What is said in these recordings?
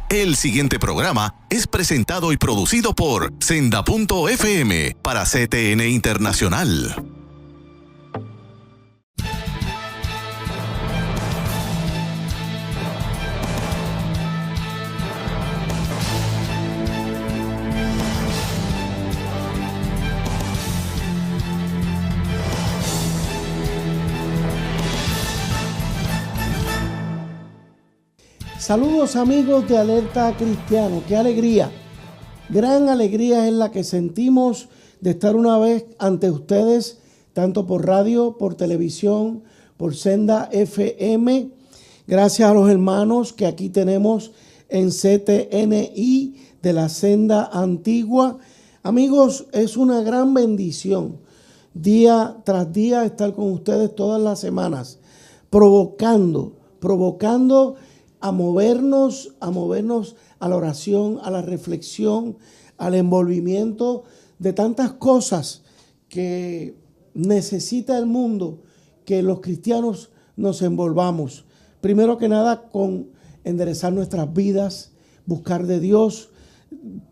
El siguiente programa es presentado y producido por Senda.fm para CTN Internacional. Saludos amigos de Alerta Cristiano, qué alegría, gran alegría es la que sentimos de estar una vez ante ustedes, tanto por radio, por televisión, por Senda FM. Gracias a los hermanos que aquí tenemos en CTNI de la Senda Antigua. Amigos, es una gran bendición día tras día estar con ustedes todas las semanas, provocando a movernos a la oración, a la reflexión, al envolvimiento de tantas cosas que necesita el mundo, que los cristianos nos envolvamos. Primero que nada, con enderezar nuestras vidas, buscar de Dios,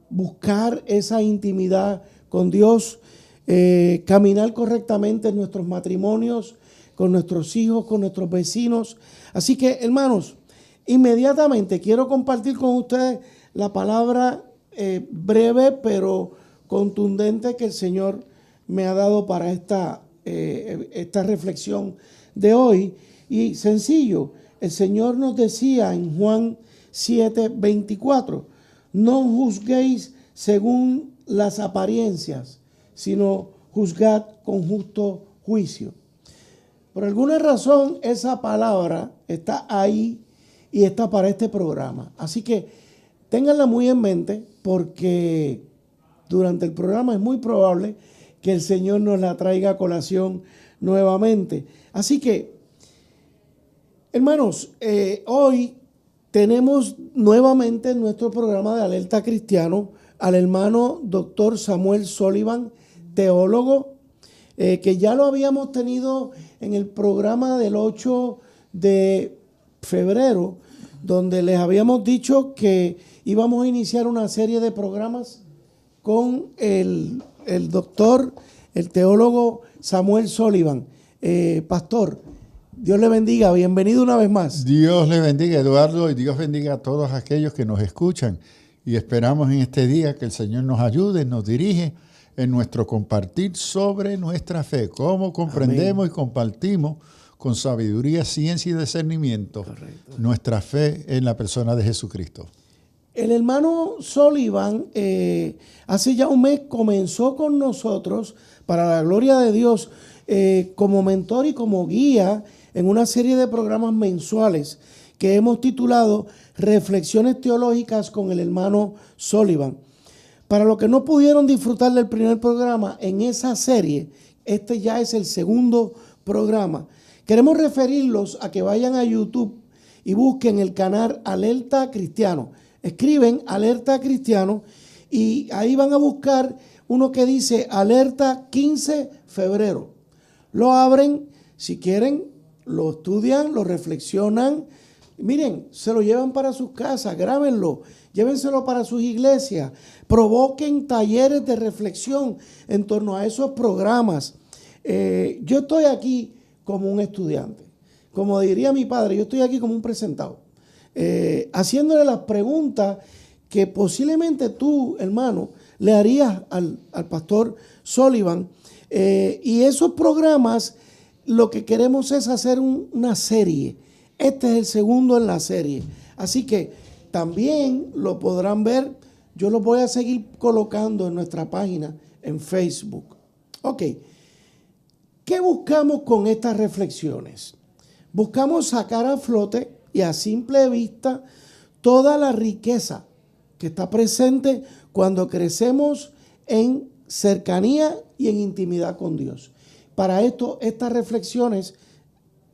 buscar esa intimidad con Dios, caminar correctamente en nuestros matrimonios, con nuestros hijos, con nuestros vecinos. Así que, hermanos, inmediatamente quiero compartir con ustedes la palabra breve pero contundente que el Señor me ha dado para esta reflexión de hoy. Y sencillo, el Señor nos decía en Juan 7:24, no juzguéis según las apariencias, sino juzgad con justo juicio. Por alguna razón esa palabra está ahí y está para este programa. Así que ténganla muy en mente porque durante el programa es muy probable que el Señor nos la traiga a colación nuevamente. Así que, hermanos, hoy tenemos nuevamente en nuestro programa de Alerta Cristiano al hermano Dr. Samuel Sullivan, teólogo, que ya lo habíamos tenido en el programa del 8 de febrero, donde les habíamos dicho que íbamos a iniciar una serie de programas con el doctor, el teólogo Samuel Sullivan. Pastor, Dios le bendiga, bienvenido una vez más. Dios le bendiga, Eduardo, y Dios bendiga a todos aquellos que nos escuchan. Y esperamos en este día que el Señor nos ayude, nos dirige en nuestro compartir sobre nuestra fe, cómo comprendemos y compartimos con sabiduría, ciencia y discernimiento, correcto, nuestra fe en la persona de Jesucristo. El hermano Sullivan hace ya un mes comenzó con nosotros, para la gloria de Dios, como mentor y como guía en una serie de programas mensuales que hemos titulado Reflexiones Teológicas con el hermano Sullivan. Para los que no pudieron disfrutar del primer programa, en esa serie, este ya es el segundo programa. Queremos referirlos a que vayan a YouTube y busquen el canal Alerta Cristiano. Escriben Alerta Cristiano y ahí van a buscar uno que dice Alerta 15 febrero. Lo abren, si quieren, lo estudian, lo reflexionan. Miren, se lo llevan para sus casas, grábenlo, llévenselo para sus iglesias, provoquen talleres de reflexión en torno a esos programas. Yo estoy aquí como un estudiante. Como diría mi padre, yo estoy aquí como un presentado, haciéndole las preguntas que posiblemente tú, hermano, le harías al pastor Sullivan. Y esos programas, lo que queremos es hacer una serie. Este es el segundo en la serie. Así que también lo podrán ver. Yo lo voy a seguir colocando en nuestra página en Facebook. Ok. ¿Qué buscamos con estas reflexiones? Buscamos sacar a flote y a simple vista toda la riqueza que está presente cuando crecemos en cercanía y en intimidad con Dios. Para esto, estas reflexiones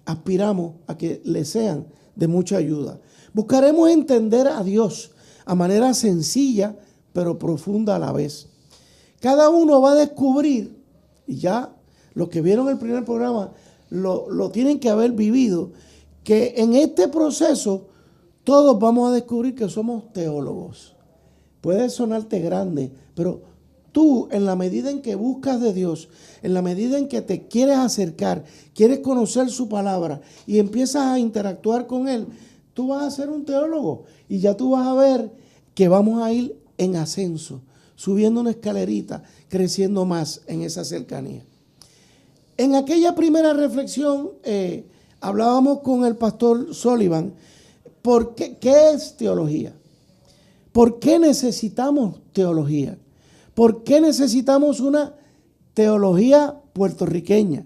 aspiramos a que les sean de mucha ayuda. Buscaremos entender a Dios a manera sencilla pero profunda a la vez. Cada uno va a descubrir, y ya los que vieron el primer programa lo tienen que haber vivido, que en este proceso todos vamos a descubrir que somos teólogos. Puede sonarte grande, pero tú, en la medida en que buscas de Dios, en la medida en que te quieres acercar, quieres conocer su palabra y empiezas a interactuar con Él, tú vas a ser un teólogo y ya tú vas a ver que vamos a ir en ascenso, subiendo una escalerita, creciendo más en esa cercanía. En aquella primera reflexión hablábamos con el pastor Sullivan, ¿qué es teología? ¿Por qué necesitamos teología? ¿Por qué necesitamos una teología puertorriqueña?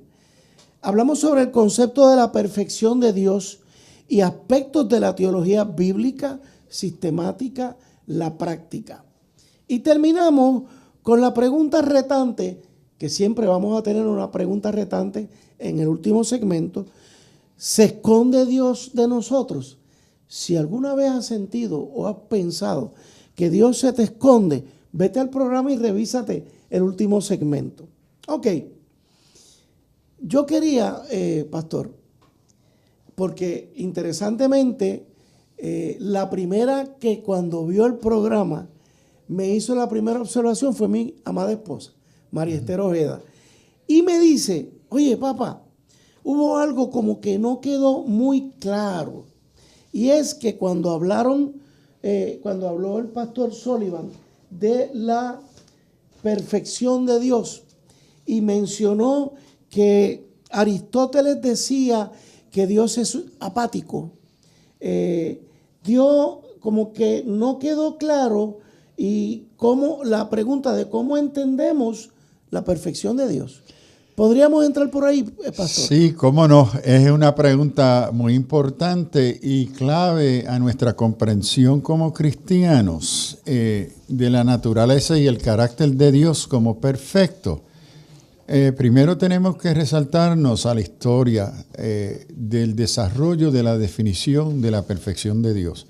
Hablamos sobre el concepto de la perfección de Dios y aspectos de la teología bíblica, sistemática, la práctica. Y terminamos con la pregunta retante, que siempre vamos a tener una pregunta retante en el último segmento. ¿Se esconde Dios de nosotros? Si alguna vez has sentido o has pensado que Dios se te esconde, vete al programa y revísate el último segmento. Ok. Yo quería, pastor, porque interesantemente, la primera que cuando vio el programa me hizo la primera observación fue mi amada esposa, María Esther Ojeda. Y me dice, oye, papá, hubo algo como que no quedó muy claro. Y es que cuando habló el pastor Sullivan de la perfección de Dios y mencionó que Aristóteles decía que Dios es apático, Dios como que no quedó claro y cómo la pregunta de cómo entendemos la perfección de Dios. ¿Podríamos entrar por ahí, pastor? Sí, cómo no. Es una pregunta muy importante y clave a nuestra comprensión como cristianos de la naturaleza y el carácter de Dios como perfecto. Primero tenemos que resaltarnos a la historia del desarrollo de la definición de la perfección de Dios.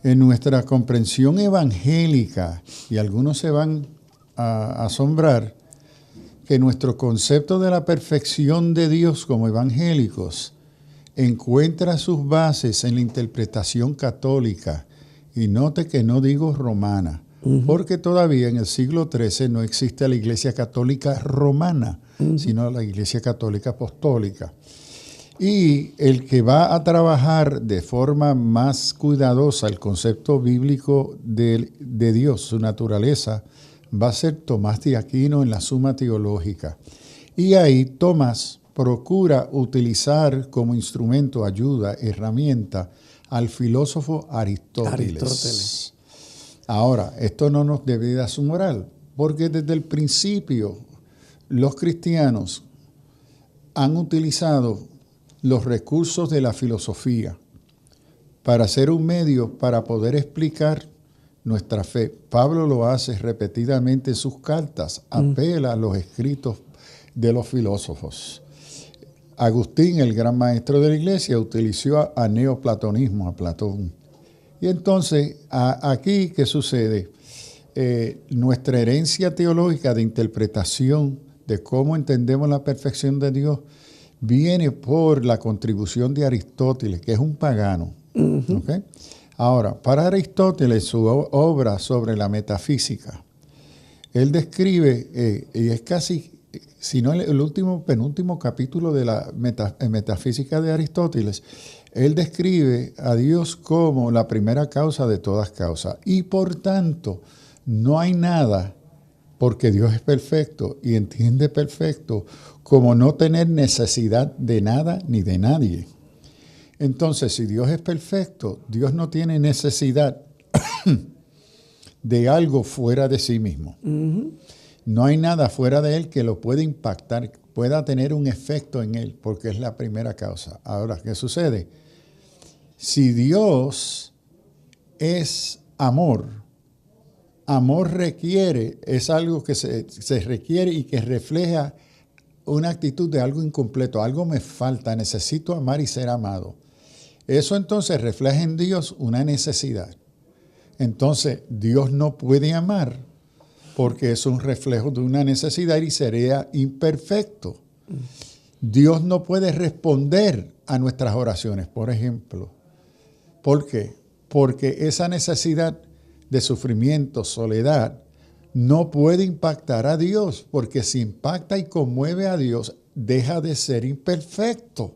En nuestra comprensión evangélica, y algunos se van a asombrar, que nuestro concepto de la perfección de Dios como evangélicos encuentra sus bases en la interpretación católica. Y note que no digo romana, porque todavía en el siglo XIII no existe la Iglesia Católica Romana, sino la Iglesia Católica Apostólica. Y el que va a trabajar de forma más cuidadosa el concepto bíblico de Dios, su naturaleza, va a ser Tomás de Aquino en la Suma Teológica. Y ahí Tomás procura utilizar como instrumento, ayuda, herramienta al filósofo Aristóteles. Ahora, esto no nos debe de asombrar, porque desde el principio los cristianos han utilizado los recursos de la filosofía para ser un medio para poder explicar nuestra fe. Pablo lo hace repetidamente en sus cartas, apela a los escritos de los filósofos. Agustín, el gran maestro de la iglesia, utilizó a neoplatonismo, a Platón. Y entonces, aquí, ¿qué sucede? Nuestra herencia teológica de interpretación de cómo entendemos la perfección de Dios viene por la contribución de Aristóteles, que es un pagano. ¿Okay? Ahora, para Aristóteles, su obra sobre la metafísica, él describe, y es casi, si no el penúltimo capítulo de la metafísica de Aristóteles, él describe a Dios como la primera causa de todas causas. Y por tanto, no hay nada, porque Dios es perfecto y entiende perfecto, como no tener necesidad de nada ni de nadie. Entonces, si Dios es perfecto, Dios no tiene necesidad de algo fuera de sí mismo. No hay nada fuera de Él que lo pueda impactar, pueda tener un efecto en Él, porque es la primera causa. Ahora, ¿qué sucede? Si Dios es amor, amor requiere, es algo que se requiere y que refleja una actitud de algo incompleto, algo me falta, necesito amar y ser amado. Eso entonces refleja en Dios una necesidad. Entonces, Dios no puede amar porque es un reflejo de una necesidad y sería imperfecto. Dios no puede responder a nuestras oraciones, por ejemplo. ¿Por qué? Porque esa necesidad de sufrimiento, soledad, no puede impactar a Dios, porque si impacta y conmueve a Dios, deja de ser imperfecto.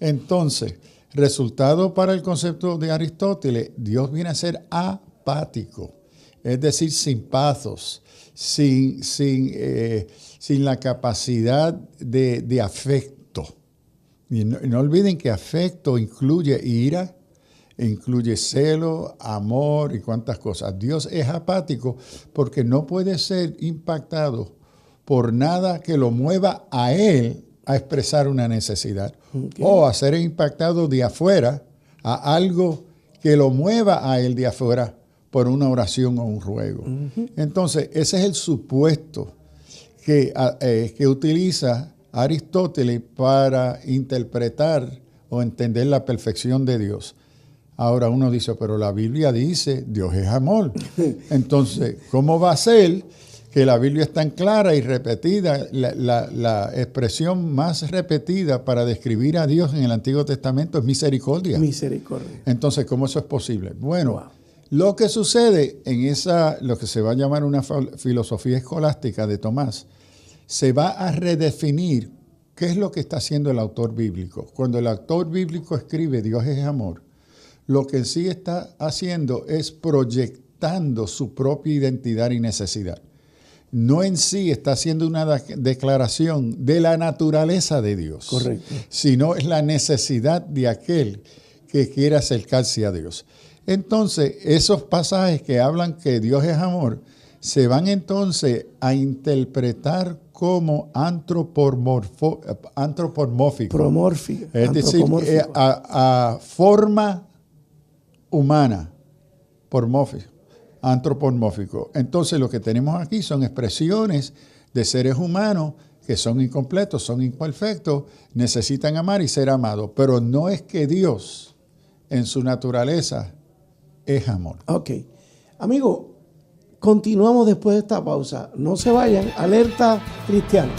Entonces, resultado para el concepto de Aristóteles, Dios viene a ser apático, es decir, sin pathos, sin la capacidad de afecto. Y no olviden que afecto incluye ira, incluye celo, amor y cuantas cosas. Dios es apático porque no puede ser impactado por nada que lo mueva a Él a expresar una necesidad, o a ser impactado de afuera a algo que lo mueva a Él de afuera por una oración o un ruego. Entonces, ese es el supuesto que utiliza Aristóteles para interpretar o entender la perfección de Dios. Ahora uno dice, pero la Biblia dice, Dios es amor. Entonces, ¿cómo va a ser que la Biblia es tan clara y repetida? La expresión más repetida para describir a Dios en el Antiguo Testamento es misericordia. Misericordia. Entonces, ¿cómo eso es posible? Bueno, lo que sucede en lo que se va a llamar una filosofía escolástica de Tomás, se va a redefinir qué es lo que está haciendo el autor bíblico. Cuando el autor bíblico escribe Dios es amor, lo que en sí está haciendo es proyectando su propia identidad y necesidad. No en sí está haciendo una declaración de la naturaleza de Dios. Correcto. Sino es la necesidad de aquel que quiere acercarse a Dios. Entonces, esos pasajes que hablan que Dios es amor, se van entonces a interpretar como antropomórfico. Promórfico. Es decir, a forma humana, antropomórfico. Entonces, lo que tenemos aquí son expresiones de seres humanos que son incompletos, son imperfectos, necesitan amar y ser amados. Pero no es que Dios, en su naturaleza, es amor. Ok. Amigo, continuamos después de esta pausa. No se vayan. Alerta cristiana.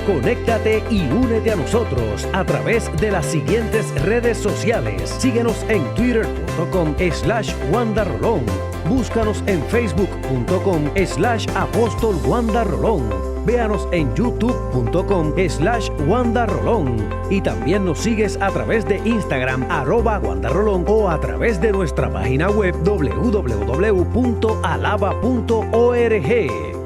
Conéctate y únete a nosotros a través de las siguientes redes sociales. Síguenos en twitter.com/WandaRolón. Búscanos en facebook.com/Apóstol Wanda Rolón. Véanos en youtube.com/WandaRolón. Y también nos sigues a través de Instagram @WandaRolón o a través de nuestra página web www.alaba.org.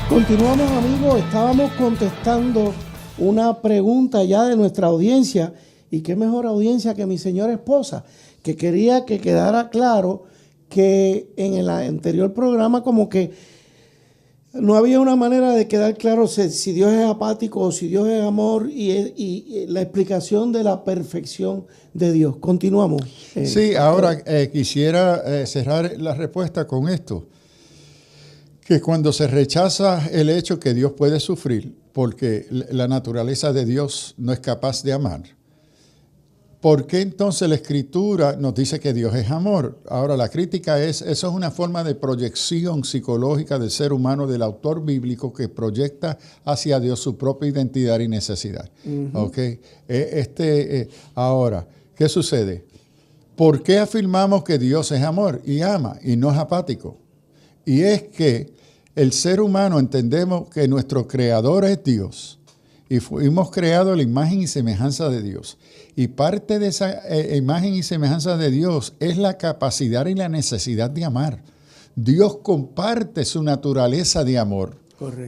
Continuamos, amigos. Estábamos contestando una pregunta ya de nuestra audiencia. Y qué mejor audiencia que mi señora esposa, que quería que quedara claro que en el anterior programa como que no había una manera de quedar claro si Dios es apático o si Dios es amor y la explicación de la perfección de Dios. Continuamos. Sí, ahora quisiera cerrar la respuesta con esto. Que cuando se rechaza el hecho que Dios puede sufrir, porque la naturaleza de Dios no es capaz de amar, ¿por qué entonces la Escritura nos dice que Dios es amor? Ahora, la crítica eso es una forma de proyección psicológica del ser humano, del autor bíblico, que proyecta hacia Dios su propia identidad y necesidad. ¿Okay? Ahora, ¿qué sucede? ¿Por qué afirmamos que Dios es amor y ama y no es apático? Y es que el ser humano entendemos que nuestro creador es Dios y fuimos creados a la imagen y semejanza de Dios. Y parte de esa imagen y semejanza de Dios es la capacidad y la necesidad de amar. Dios comparte su naturaleza de amor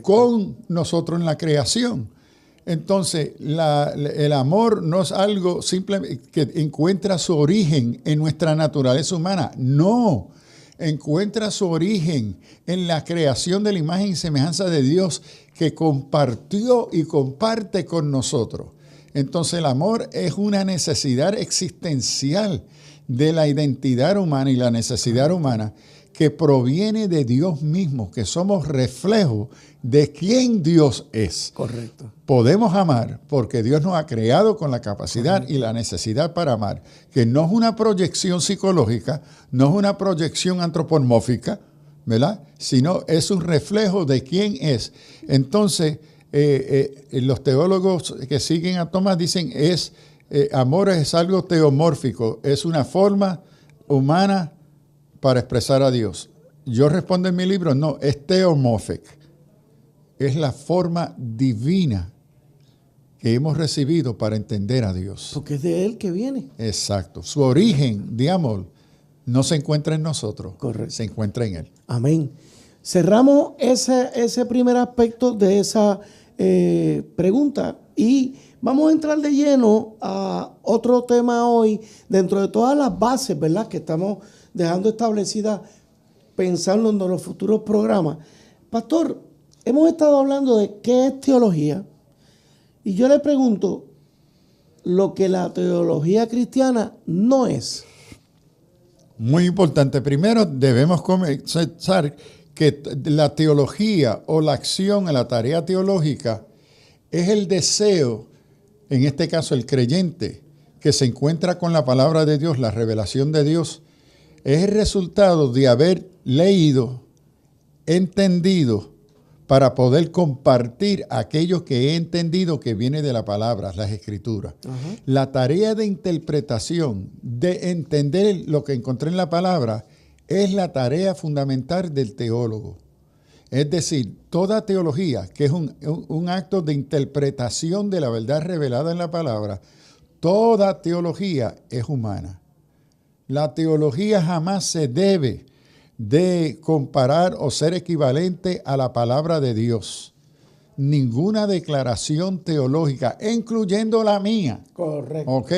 con nosotros en la creación. Entonces, el amor no es algo simple que encuentra su origen en nuestra naturaleza humana. No. Encuentra su origen en la creación de la imagen y semejanza de Dios que compartió y comparte con nosotros. Entonces el amor es una necesidad existencial de la identidad humana y la necesidad humana que proviene de Dios mismo, que somos reflejo de quién Dios es. Correcto. Podemos amar porque Dios nos ha creado con la capacidad y la necesidad para amar, que no es una proyección psicológica, no es una proyección antropomórfica, ¿verdad? Sino es un reflejo de quién es. Entonces, los teólogos que siguen a Tomás dicen amor es algo teomórfico, es una forma humana para expresar a Dios. Yo respondo en mi libro, no, es teomórfico. Es la forma divina que hemos recibido para entender a Dios. Porque es de Él que viene. Exacto. Su origen de amor no se encuentra en nosotros, correcto, se encuentra en Él. Amén. Cerramos ese primer aspecto de esa pregunta y vamos a entrar de lleno a otro tema hoy dentro de todas las bases, ¿verdad?, que estamos dejando establecidas pensando en los futuros programas. Pastor, hemos estado hablando de qué es teología y yo le pregunto lo que la teología cristiana no es. Muy importante. Primero debemos comenzar que la teología o la acción en la tarea teológica es el deseo, en este caso el creyente, que se encuentra con la palabra de Dios, la revelación de Dios, es el resultado de haber leído, entendido, para poder compartir aquello que he entendido que viene de la palabra, las escrituras. Uh-huh. La tarea de interpretación, de entender lo que encontré en la palabra, es la tarea fundamental del teólogo. Es decir, toda teología, que es un acto de interpretación de la verdad revelada en la palabra, toda teología es humana. La teología jamás se debe de comparar o ser equivalente a la palabra de Dios. Ninguna declaración teológica, incluyendo la mía, correcto, ¿ok?,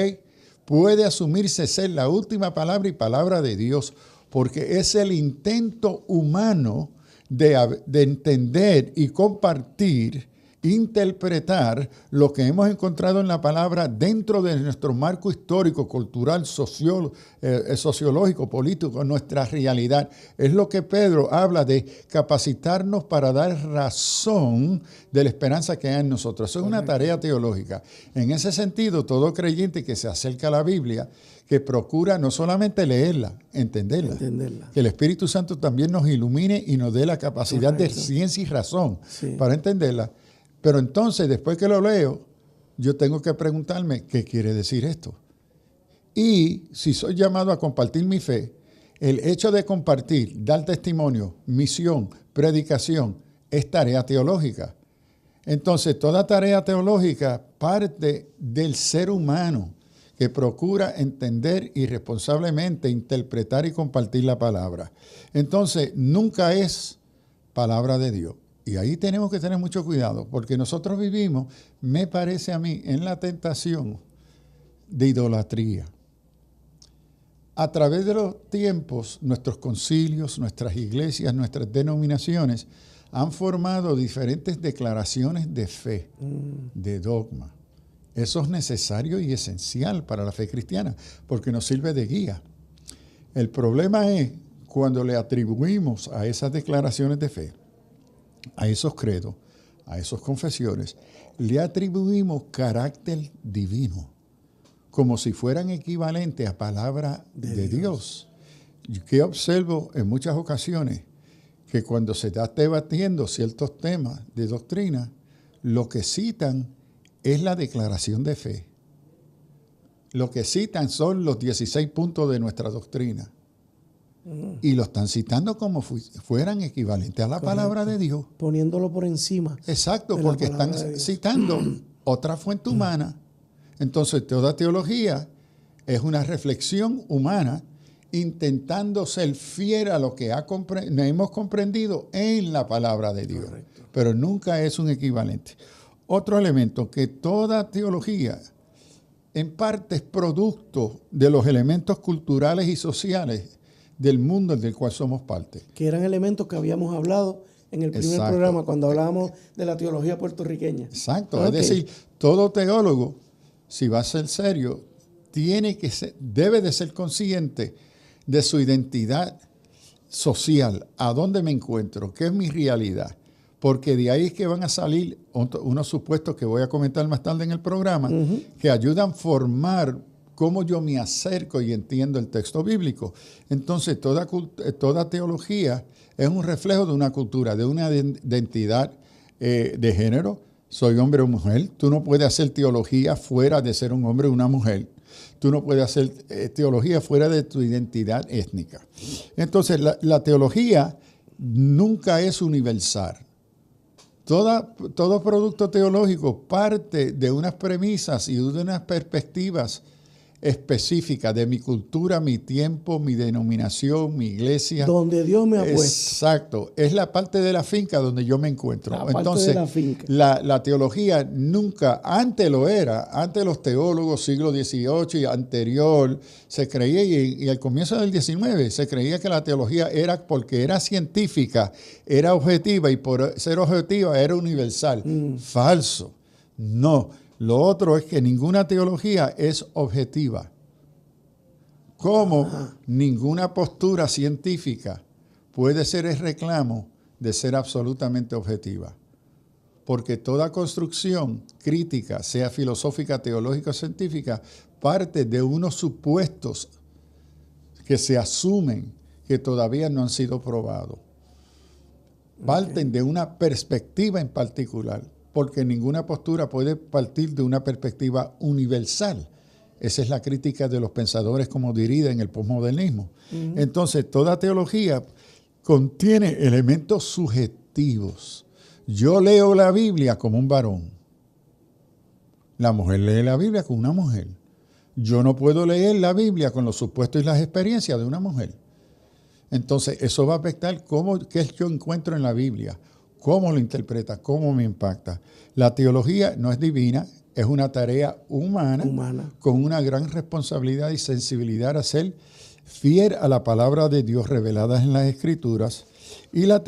puede asumirse ser la última palabra y palabra de Dios, porque es el intento humano de entender y compartir, interpretar lo que hemos encontrado en la palabra dentro de nuestro marco histórico, cultural, sociológico, político, nuestra realidad. Es lo que Pedro habla de capacitarnos para dar razón de la esperanza que hay en nosotros. Eso es una tarea teológica. En ese sentido, todo creyente que se acerca a la Biblia, que procura no solamente leerla, entenderla. Que el Espíritu Santo también nos ilumine y nos dé la capacidad de ciencia y razón para entenderla. Pero entonces, después que lo leo, yo tengo que preguntarme qué quiere decir esto. Y si soy llamado a compartir mi fe, el hecho de compartir, dar testimonio, misión, predicación, es tarea teológica. Entonces, toda tarea teológica parte del ser humano que procura entender y responsablemente interpretar y compartir la palabra. Entonces, nunca es palabra de Dios. Y ahí tenemos que tener mucho cuidado, porque nosotros vivimos, me parece a mí, en la tentación de idolatría. A través de los tiempos, nuestros concilios, nuestras iglesias, nuestras denominaciones han formado diferentes declaraciones de fe, de dogma. Eso es necesario y esencial para la fe cristiana, porque nos sirve de guía. El problema es cuando le atribuimos a esas declaraciones de fe, a esos credos, a esas confesiones, le atribuimos carácter divino, como si fueran equivalentes a palabra de Dios. Que observo en muchas ocasiones que cuando se está debatiendo ciertos temas de doctrina, lo que citan es la declaración de fe. Lo que citan son los 16 puntos de nuestra doctrina. Y lo están citando como fueran equivalentes a la palabra de Dios. Poniéndolo por encima. Exacto, porque están citando otra fuente humana. Entonces, toda teología es una reflexión humana intentando ser fiel a lo que hemos comprendido en la palabra de Dios. Correcto. Pero nunca es un equivalente. Otro elemento, que toda teología en parte es producto de los elementos culturales y sociales del mundo del cual somos parte. Que eran elementos que habíamos hablado en el primer programa, cuando hablábamos de la teología puertorriqueña. Exacto. Okay. Es decir, todo teólogo, si va a ser serio, debe de ser consciente de su identidad social, a dónde me encuentro, qué es mi realidad. Porque de ahí es que van a salir unos supuestos que voy a comentar más tarde en el programa, que ayudan a formar cómo yo me acerco y entiendo el texto bíblico. Entonces, toda teología es un reflejo de una cultura, de una identidad de género. Soy hombre o mujer. Tú no puedes hacer teología fuera de ser un hombre o una mujer. Tú no puedes hacer teología fuera de tu identidad étnica. Entonces, la teología nunca es universal. Todo producto teológico parte de unas premisas y de unas perspectivas específicas de mi cultura, mi tiempo, mi denominación, mi iglesia. Donde Dios me ha puesto. Exacto. Es la parte de la finca donde yo me encuentro. La parte Entonces, de la finca. La teología nunca, antes lo era, antes los teólogos, siglo XVIII y anterior, se creía, y al comienzo del XIX, se creía que la teología era, porque era científica, era objetiva, y por ser objetiva era universal. Falso. No. Lo otro es que ninguna teología es objetiva. Como ninguna postura científica puede ser el reclamo de ser absolutamente objetiva. Porque toda construcción crítica, sea filosófica, teológica o científica, parte de unos supuestos que se asumen que todavía no han sido probados. Parten de una perspectiva en particular, porque ninguna postura puede partir de una perspectiva universal. Esa es la crítica de los pensadores como Derrida en el posmodernismo. Entonces, toda teología contiene elementos subjetivos. Yo leo la Biblia como un varón. La mujer lee la Biblia como una mujer. Yo no puedo leer la Biblia con los supuestos y las experiencias de una mujer. Entonces, eso va a afectar qué yo encuentro en la Biblia, cómo lo interpreta, cómo me impacta. La teología no es divina, es una tarea humana. Con una gran responsabilidad y sensibilidad a ser fiel a la palabra de Dios revelada en las Escrituras. Y la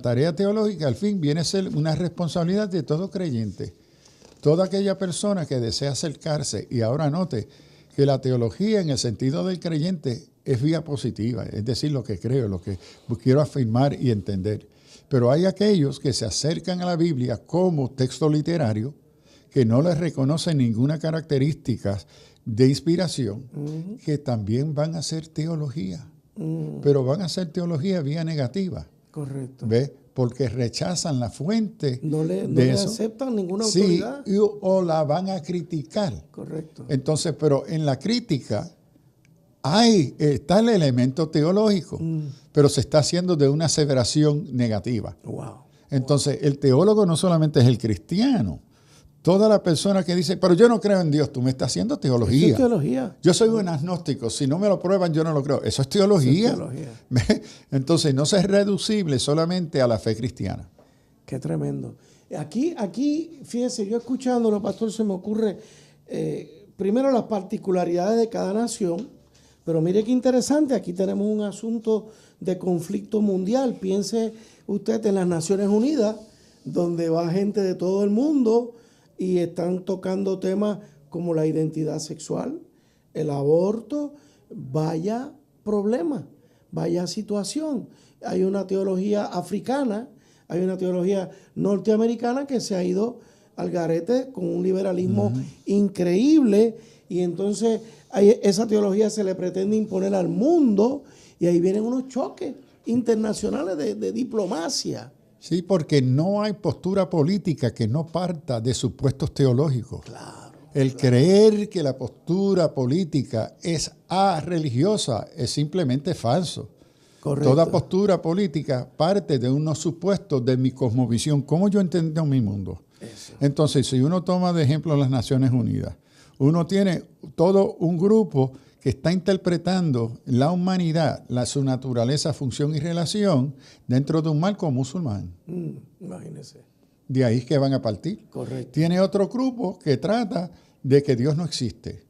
tarea teológica, al fin, viene a ser una responsabilidad de todo creyente. Toda aquella persona que desea acercarse, y ahora note que la teología en el sentido del creyente es vía positiva, es decir, lo que creo, lo que quiero afirmar y entender. Pero hay aquellos que se acercan a la Biblia como texto literario, que no les reconocen ninguna característica de inspiración, que también van a hacer teología. Pero van a hacer teología vía negativa. Correcto. ¿Ves? Porque rechazan la fuente. No le aceptan ninguna autoridad. Sí, o la van a criticar. Correcto. Entonces, pero en la crítica está el elemento teológico, pero se está haciendo de una aseveración negativa. Wow. Entonces, el teólogo no solamente es el cristiano. Toda la persona que dice, pero yo no creo en Dios, tú me estás haciendo teología. Eso es teología. Yo soy un agnóstico, si no me lo prueban, yo no lo creo. Eso es teología. Eso es teología. Entonces, no es reducible solamente a la fe cristiana. Qué tremendo. Aquí, fíjese, yo escuchándolo, pastor, se me ocurre primero las particularidades de cada nación, pero mire qué interesante, aquí tenemos un asunto de conflicto mundial. Piense usted en las Naciones Unidas, donde va gente de todo el mundo y están tocando temas como la identidad sexual, el aborto. Vaya problema, vaya situación. Hay una teología africana, hay una teología norteamericana que se ha ido al garete con un liberalismo increíble, y entonces esa teología se le pretende imponer al mundo, y ahí vienen unos choques internacionales de diplomacia. Sí, porque no hay postura política que no parta de supuestos teológicos. Claro. El creer que la postura política es religiosa es simplemente falso. Correcto. Toda postura política parte de unos supuestos de mi cosmovisión, cómo yo entiendo mi mundo. Eso. Entonces, si uno toma de ejemplo las Naciones Unidas, uno tiene todo un grupo que está interpretando la humanidad, su naturaleza, función y relación dentro de un marco musulmán. Imagínese. De ahí es que van a partir. Correcto. Tiene otro grupo que trata de que Dios no existe.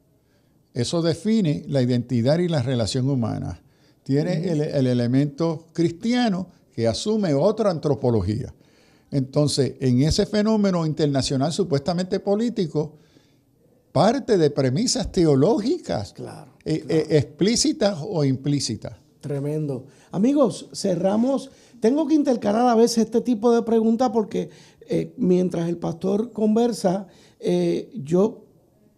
Eso define la identidad y la relación humana. Tiene el elemento cristiano que asume otra antropología. Entonces, en ese fenómeno internacional supuestamente político, parte de premisas teológicas, Claro. explícitas o implícitas. Tremendo. Amigos, cerramos. Tengo que intercalar a veces este tipo de preguntas porque mientras el pastor conversa, yo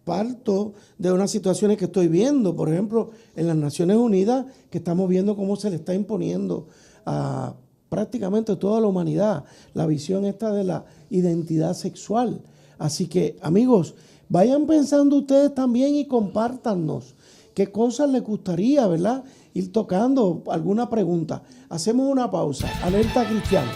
parto de unas situaciones que estoy viendo. Por ejemplo, en las Naciones Unidas, que estamos viendo cómo se le está imponiendo a prácticamente toda la humanidad la visión esta de la identidad sexual. Así que, amigos, vayan pensando ustedes también y compártanos qué cosas les gustaría, ¿verdad?, ir tocando, alguna pregunta. Hacemos una pausa. Alerta Cristiana.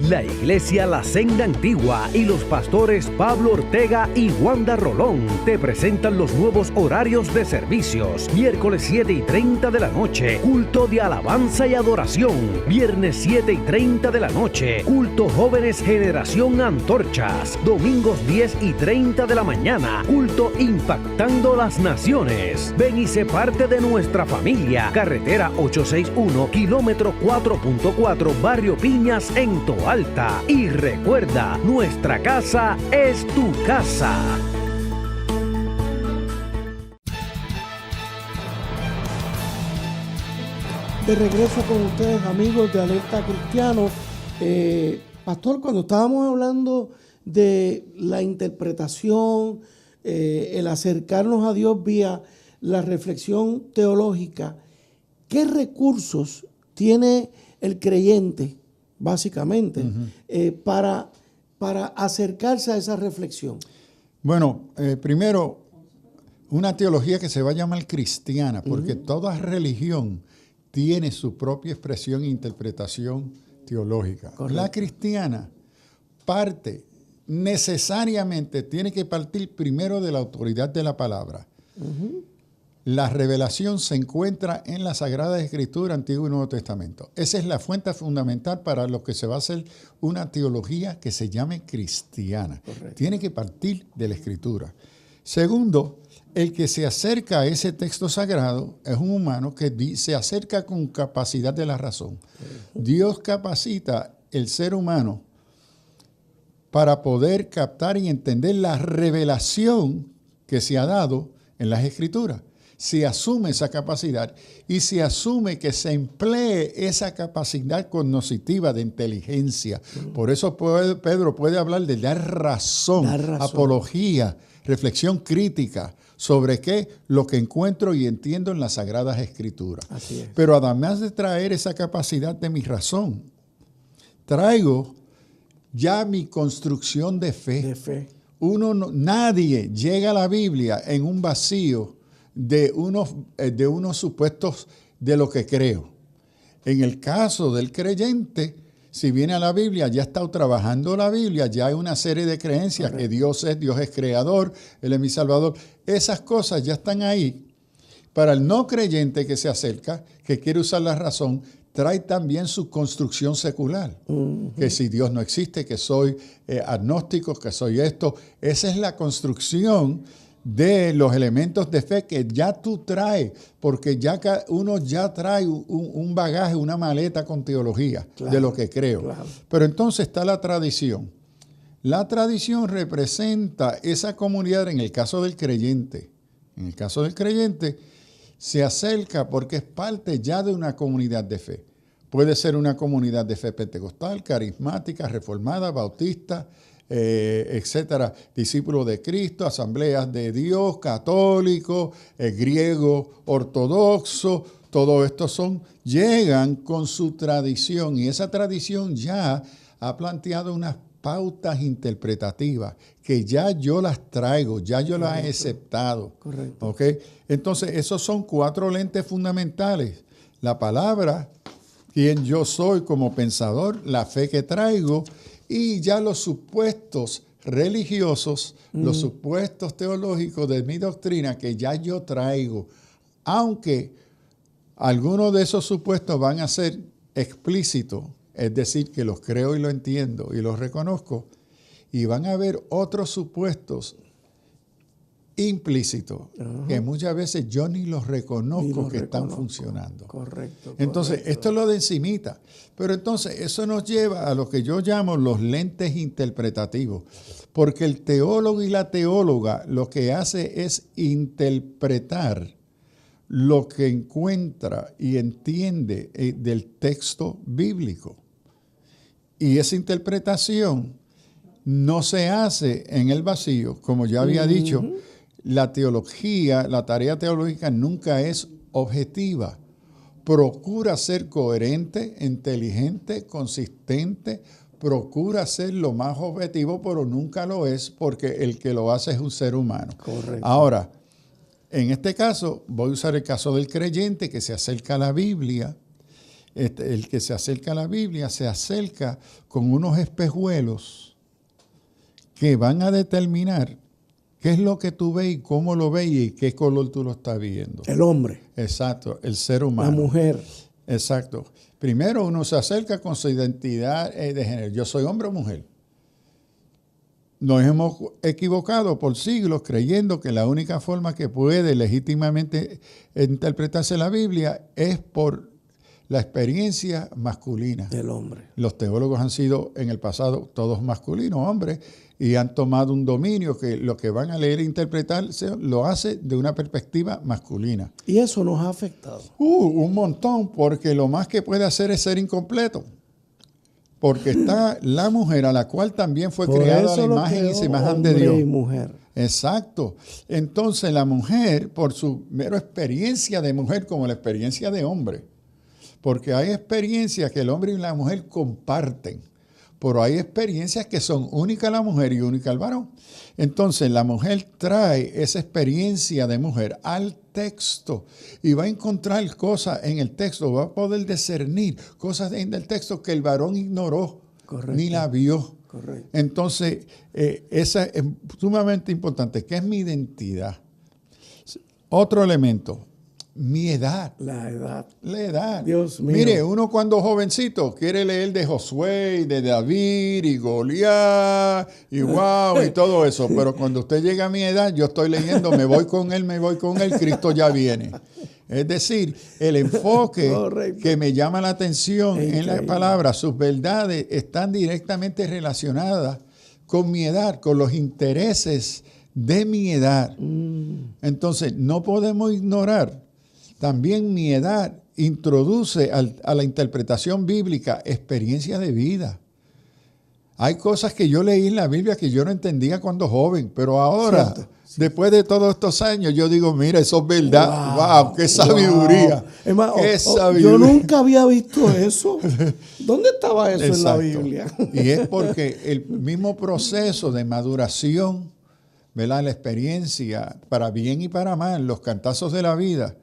La Iglesia La Senda Antigua y los pastores Pablo Ortega y Wanda Rolón te presentan los nuevos horarios de servicios. Miércoles 7:30 de la noche, culto de alabanza y adoración. Viernes 7:30 de la noche, culto Jóvenes Generación Antorchas. Domingos 10:30 de la mañana, culto Impactando las Naciones. Ven y sé parte de nuestra familia. Carretera 861, kilómetro 4.4, Barrio Piñas, en Toalta. Y recuerda, nuestra casa es tu casa. De regreso con ustedes, amigos de Alerta Cristiano. Pastor, cuando estábamos hablando de la interpretación, el acercarnos a Dios vía la reflexión teológica, ¿qué recursos tiene el creyente, básicamente, para acercarse a esa reflexión? Bueno, primero, una teología que se va a llamar cristiana, porque toda religión tiene su propia expresión e interpretación teológica. Correcto. La cristiana necesariamente tiene que partir primero de la autoridad de la palabra. La revelación se encuentra en la Sagrada Escritura, Antiguo y Nuevo Testamento. Esa es la fuente fundamental para lo que se va a hacer una teología que se llame cristiana. Correcto. Tiene que partir de la Escritura. Segundo, el que se acerca a ese texto sagrado es un humano que se acerca con capacidad de la razón. Dios capacita el ser humano para poder captar y entender la revelación que se ha dado en las Escrituras. Se asume esa capacidad y se asume que se emplee esa capacidad cognitiva de inteligencia. Por eso Pedro puede hablar de dar razón, apología, reflexión crítica sobre qué, lo que encuentro y entiendo en las Sagradas Escrituras. Así es. Pero además de traer esa capacidad de mi razón, traigo ya mi construcción de fe. De fe. Nadie llega a la Biblia en un vacío de unos supuestos de lo que creo. En el caso del creyente, si viene a la Biblia, ya ha estado trabajando la Biblia, ya hay una serie de creencias. Correcto. Que Dios es creador, Él es mi Salvador. Esas cosas ya están ahí. Para el no creyente que se acerca, que quiere usar la razón, trae también su construcción secular. Que si Dios no existe, que soy agnóstico, que soy esto. Esa es la construcción de los elementos de fe que ya tú traes, porque uno ya trae un bagaje, una maleta con teología, claro, de lo que creo. Claro. Pero entonces está la tradición. La tradición representa esa comunidad en el caso del creyente. En el caso del creyente se acerca porque es parte ya de una comunidad de fe. Puede ser una comunidad de fe pentecostal, carismática, reformada, bautista, etcétera, discípulos de Cristo, asambleas de Dios, católico, griego, ortodoxo, todo esto llegan con su tradición y esa tradición ya ha planteado unas pautas interpretativas que ya yo las traigo, ya yo las he aceptado. Correcto. ¿Okay? Entonces, esos son 4 lentes fundamentales. La palabra, quién yo soy como pensador, la fe que traigo, y ya los supuestos religiosos, los supuestos teológicos de mi doctrina que ya yo traigo, aunque algunos de esos supuestos van a ser explícitos, es decir, que los creo y los entiendo y los reconozco, y van a haber otros supuestos implícitos que muchas veces yo ni los reconozco que están funcionando. Correcto. Entonces, esto es lo de encimita. Pero entonces, eso nos lleva a lo que yo llamo los lentes interpretativos. Porque el teólogo y la teóloga lo que hace es interpretar lo que encuentra y entiende del texto bíblico. Y esa interpretación no se hace en el vacío. Como ya había dicho, la teología, la tarea teológica nunca es objetiva. Procura ser coherente, inteligente, consistente, procura ser lo más objetivo, pero nunca lo es porque el que lo hace es un ser humano. Correcto. Ahora, en este caso, voy a usar el caso del creyente que se acerca a la Biblia. El que se acerca a la Biblia se acerca con unos espejuelos que van a determinar qué es lo que tú ves y cómo lo ves y qué color tú lo estás viendo. El hombre. Exacto, el ser humano. La mujer. Exacto. Primero uno se acerca con su identidad de género. Yo soy hombre o mujer. Nos hemos equivocado por siglos creyendo que la única forma que puede legítimamente interpretarse la Biblia es por la experiencia masculina. Del hombre. Los teólogos han sido en el pasado todos masculinos, hombres, y han tomado un dominio que lo que van a leer e interpretar lo hace de una perspectiva masculina. Y eso nos ha afectado. Un montón, porque lo más que puede hacer es ser incompleto. Porque está la mujer a la cual también fue creada a la imagen y semejanza de Dios. Y mujer. Exacto. Entonces la mujer, por su mera experiencia de mujer como la experiencia de hombre, porque hay experiencias que el hombre y la mujer comparten, pero hay experiencias que son únicas la mujer y única el varón. Entonces la mujer trae esa experiencia de mujer al texto y va a encontrar cosas en el texto, va a poder discernir cosas en el texto que el varón ignoró. Correcto. Ni la vio. Correcto. Entonces, esa es sumamente importante. ¿Qué es mi identidad? Otro elemento. Mi edad. La edad. La edad. Dios mío. Mire, uno cuando jovencito quiere leer de Josué, de David y Goliat y wow y todo eso. Pero cuando usted llega a mi edad, yo estoy leyendo, me voy con él, Cristo ya viene. Es decir, el enfoque que me llama la atención en las palabras, sus verdades están directamente relacionadas con mi edad, con los intereses de mi edad. Entonces, no podemos ignorar. También mi edad introduce a la interpretación bíblica experiencia de vida. Hay cosas que yo leí en la Biblia que yo no entendía cuando joven, pero ahora, después de todos estos años, yo digo, mira, eso es verdad. ¡Wow! ¡Qué sabiduría! Wow. ¡Qué sabiduría! Yo nunca había visto eso. ¿Dónde estaba eso en la Biblia? Y es porque el mismo proceso de maduración, ¿verdad? La experiencia, para bien y para mal, los cantazos de la vida,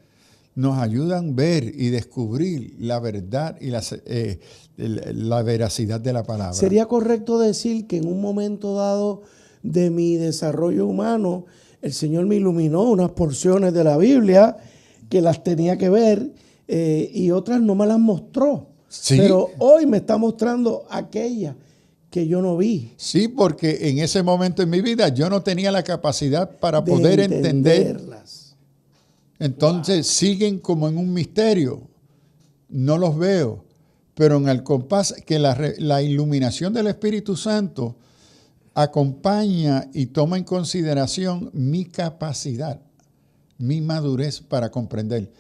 nos ayudan a ver y descubrir la verdad y la veracidad de la palabra. ¿Sería correcto decir que en un momento dado de mi desarrollo humano, el Señor me iluminó unas porciones de la Biblia que las tenía que ver y otras no me las mostró? Sí. Pero hoy me está mostrando aquellas que yo no vi. Sí, porque en ese momento en mi vida yo no tenía la capacidad para poder entenderlas. Entonces siguen como en un misterio. No los veo. Pero en el compás que la iluminación del Espíritu Santo acompaña y toma en consideración mi capacidad, mi madurez para comprender.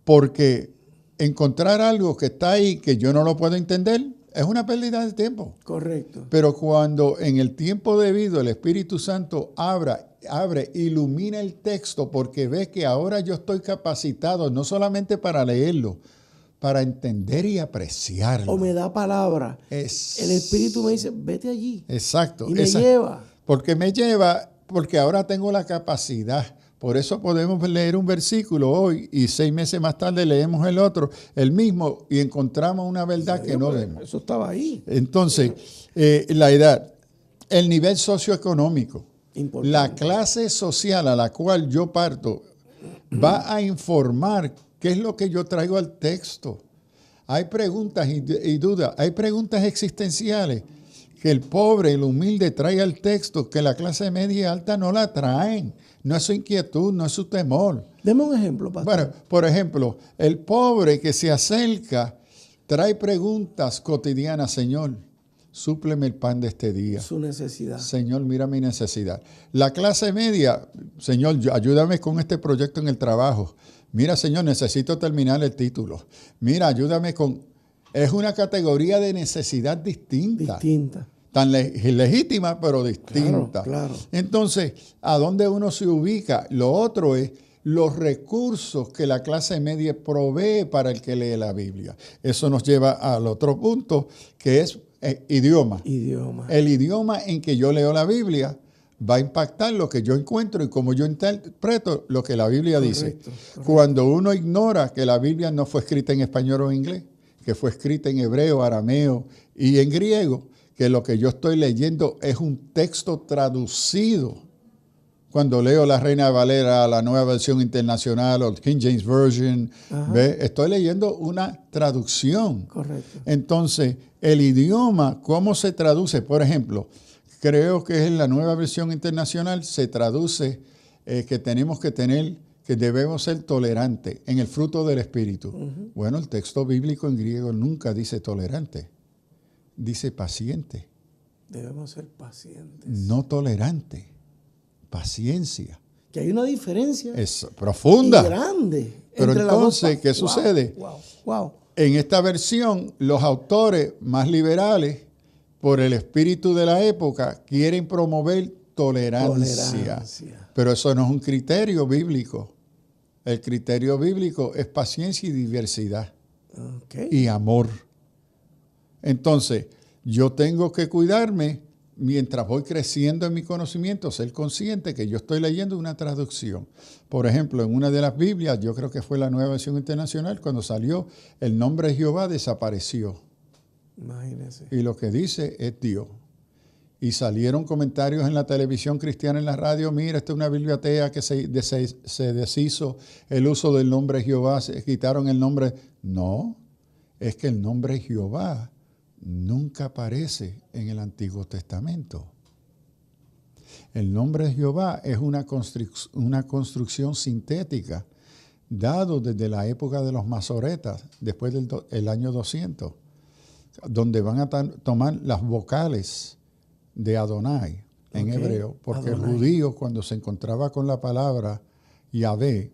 Porque encontrar algo que está ahí que yo no lo puedo entender es una pérdida de tiempo. Correcto. Pero cuando en el tiempo debido el Espíritu Santo abre, ilumina el texto porque ve que ahora yo estoy capacitado no solamente para leerlo, para entender y apreciarlo. O me da palabra. El Espíritu me dice, vete allí. Exacto. Y me lleva. Porque ahora tengo la capacidad. Por eso podemos leer un versículo hoy y 6 meses más tarde leemos el mismo, y encontramos una verdad que no vemos. Eso estaba ahí. Entonces, la edad, el nivel socioeconómico, importante. La clase social a la cual yo parto va a informar qué es lo que yo traigo al texto. Hay preguntas y dudas, hay preguntas existenciales que el pobre, el humilde traiga el texto, que la clase media y alta no la traen. No es su inquietud, no es su temor. Deme un ejemplo, pastor. Bueno, por ejemplo, el pobre que se acerca trae preguntas cotidianas. Señor, súpleme el pan de este día. Su necesidad. Señor, mira mi necesidad. La clase media, Señor, ayúdame con este proyecto en el trabajo. Mira, Señor, necesito terminar el título. Mira, ayúdame con... Es una categoría de necesidad distinta. Tan legítima, pero distinta. Claro. Entonces, ¿a dónde uno se ubica? Lo otro es los recursos que la clase media provee para el que lee la Biblia. Eso nos lleva al otro punto, que es idioma. El idioma en que yo leo la Biblia va a impactar lo que yo encuentro y cómo yo interpreto lo que la Biblia dice. Correcto. Cuando uno ignora que la Biblia no fue escrita en español o inglés, que fue escrita en hebreo, arameo y en griego, que lo que yo estoy leyendo es un texto traducido. Cuando leo la Reina Valera, la Nueva Versión Internacional o King James Version, estoy leyendo una traducción. Correcto. Entonces, el idioma, ¿cómo se traduce? Por ejemplo, creo que en la Nueva Versión Internacional se traduce que debemos ser tolerantes en el fruto del Espíritu. Bueno, el texto bíblico en griego nunca dice tolerante. Dice paciente. Debemos ser pacientes. No tolerante. Paciencia. Que hay una diferencia. Es profunda. Y grande. Pero entonces, ¿qué sucede? Wow. En esta versión, los autores más liberales, por el espíritu de la época, quieren promover tolerancia. Pero eso no es un criterio bíblico. El criterio bíblico es paciencia y diversidad. Y amor. Entonces, yo tengo que cuidarme mientras voy creciendo en mi conocimiento, ser consciente que yo estoy leyendo una traducción. Por ejemplo, en una de las Biblias, yo creo que fue la Nueva Versión Internacional, cuando salió, el nombre de Jehová desapareció. Imagínese. Y lo que dice es Dios. Y salieron comentarios en la televisión cristiana, en la radio, mira, esta es una Biblia atea que se deshizo el uso del nombre Jehová, se quitaron el nombre. No, es que el nombre Jehová nunca aparece en el Antiguo Testamento. El nombre de Jehová es una construcción sintética, dado desde la época de los masoretas, después del año 200, donde van a tomar las vocales de Adonai en hebreo, porque Adonai. El judío, cuando se encontraba con la palabra Yahvé,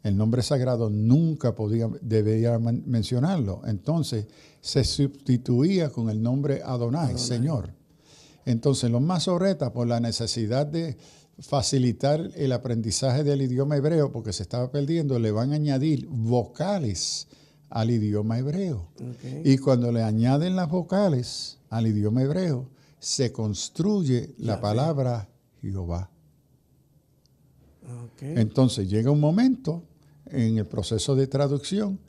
el nombre sagrado, nunca debía mencionarlo. Entonces, se sustituía con el nombre Adonai, Señor. Entonces, los masoretas, por la necesidad de facilitar el aprendizaje del idioma hebreo, porque se estaba perdiendo, le van a añadir vocales al idioma hebreo. Y cuando le añaden las vocales al idioma hebreo, se construye la palabra Jehová. Entonces, llega un momento en el proceso de traducción,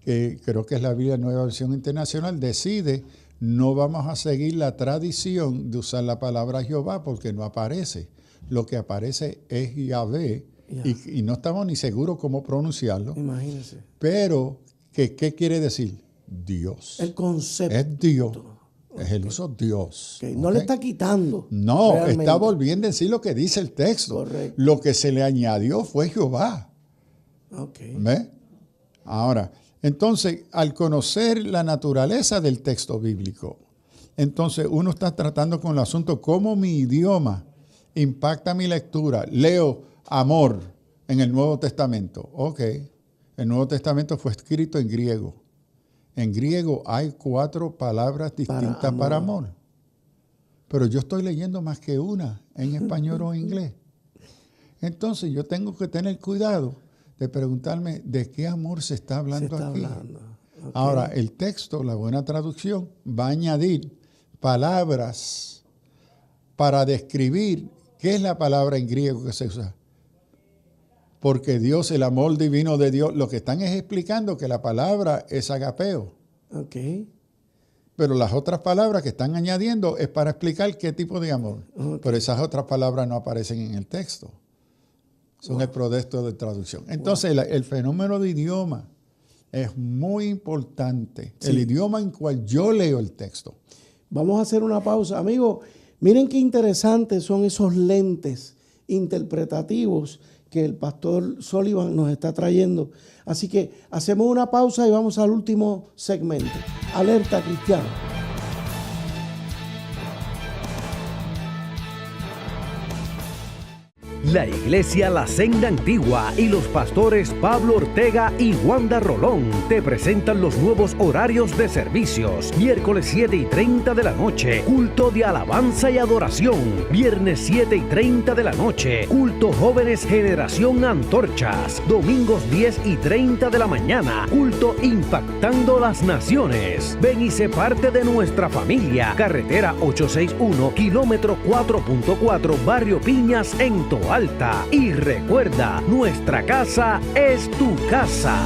que creo que es la Biblia Nueva Versión Internacional, decide, no vamos a seguir la tradición de usar la palabra Jehová porque no aparece. Lo que aparece es Yahvé, y no estamos ni seguros cómo pronunciarlo. Imagínense. Pero, ¿qué quiere decir? Dios. El concepto. Es Dios. Es el uso Dios. No le está quitando. No, realmente. Está volviendo a decir lo que dice el texto. Correcto. Lo que se le añadió fue Jehová. ¿Ve? Ahora, entonces, al conocer la naturaleza del texto bíblico, entonces uno está tratando con el asunto cómo mi idioma impacta mi lectura. Leo amor en el Nuevo Testamento. El Nuevo Testamento fue escrito en griego. En griego hay 4 palabras distintas para amor. Pero yo estoy leyendo más que una en español o inglés. Entonces yo tengo que tener cuidado de preguntarme de qué amor se está hablando aquí. Ahora, el texto, la buena traducción, va a añadir palabras para describir qué es la palabra en griego que se usa. Porque Dios, el amor divino de Dios, lo que están es explicando que la palabra es agapeo. Pero las otras palabras que están añadiendo es para explicar qué tipo de amor. Pero esas otras palabras no aparecen en el texto. Son el producto de traducción. Entonces, el fenómeno de idioma es muy importante. Sí. El idioma en cual yo leo el texto. Vamos a hacer una pausa. Amigos, miren qué interesantes son esos lentes interpretativos que el pastor Sullivan nos está trayendo. Así que hacemos una pausa y vamos al último segmento. Alerta cristiano. La Iglesia La Senda Antigua y los pastores Pablo Ortega y Wanda Rolón te presentan los nuevos horarios de servicios. Miércoles 7:30 de la noche, culto de alabanza y adoración. Viernes 7:30 de la noche, culto jóvenes generación antorchas. Domingos 10:30 de la mañana, culto impactando las naciones. Ven y sé parte de nuestra familia. Carretera 861, kilómetro 4.4, Barrio Piñas en Toalta. Y recuerda, nuestra casa es tu casa.